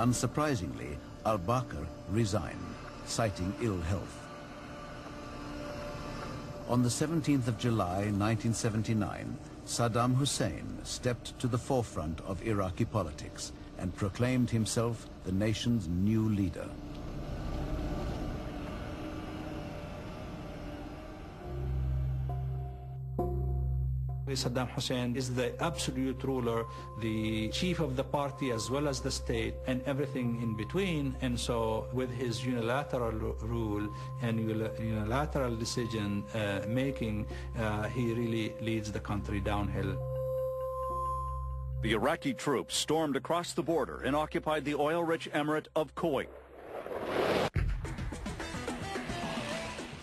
Unsurprisingly, al-Bakr resigned, citing ill health. On the 17th of July, 1979, Saddam Hussein stepped to the forefront of Iraqi politics and proclaimed himself the nation's new leader. Saddam Hussein is the absolute ruler, the chief of the party as well as the state, and everything in between. And so with his unilateral rule and unilateral decision making, he really leads the country downhill. The Iraqi troops stormed across the border and occupied the oil-rich emirate of Kuwait.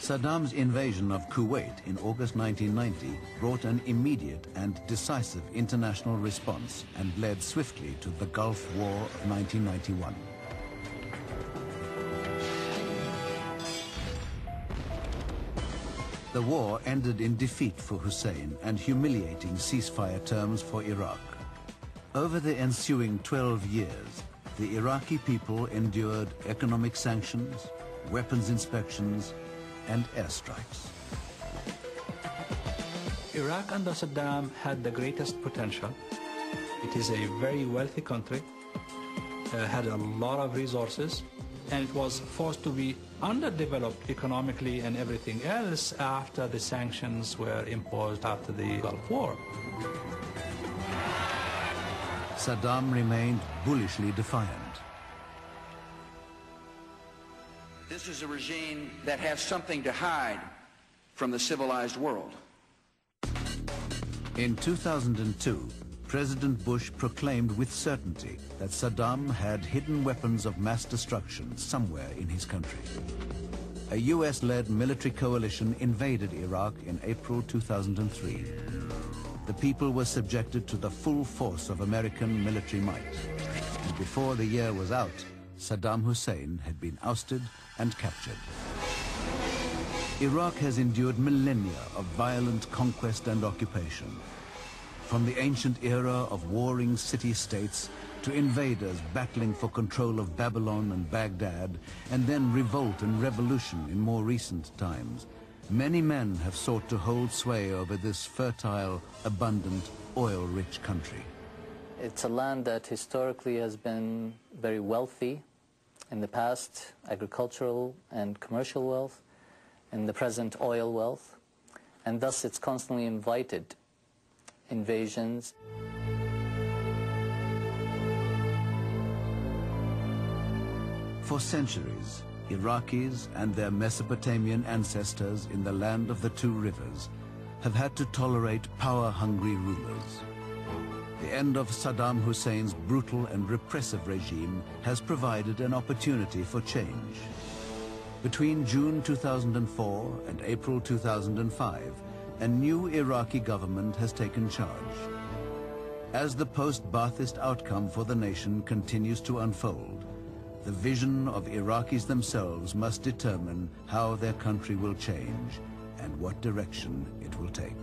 Saddam's invasion of Kuwait in August 1990 brought an immediate and decisive international response and led swiftly to the Gulf War of 1991. The war ended in defeat for Hussein and humiliating ceasefire terms for Iraq. Over the ensuing 12 years, the Iraqi people endured economic sanctions, weapons inspections, and airstrikes. Iraq under Saddam had the greatest potential. It is a very wealthy country, had a lot of resources, and it was forced to be underdeveloped economically and everything else after the sanctions were imposed after the Gulf War. Saddam remained bullishly defiant. This is a regime that has something to hide from the civilized world. In 2002, President Bush proclaimed with certainty that Saddam had hidden weapons of mass destruction somewhere in his country. A US-led military coalition invaded Iraq in April 2003. The people were subjected to the full force of American military might. And before the year was out, Saddam Hussein had been ousted and captured. Iraq has endured millennia of violent conquest and occupation. From the ancient era of warring city-states to invaders battling for control of Babylon and Baghdad, and then revolt and revolution in more recent times, many men have sought to hold sway over this fertile, abundant, oil-rich country. It's a land that historically has been very wealthy. In the past, agricultural and commercial wealth. In the present, oil wealth. And thus it's constantly invited invasions. For centuries, Iraqis and their Mesopotamian ancestors in the land of the two rivers have had to tolerate power-hungry rulers. The end of Saddam Hussein's brutal and repressive regime has provided an opportunity for change. Between June 2004 and April 2005, a new Iraqi government has taken charge. As the post-Ba'athist outcome for the nation continues to unfold, the vision of Iraqis themselves must determine how their country will change and what direction it will take.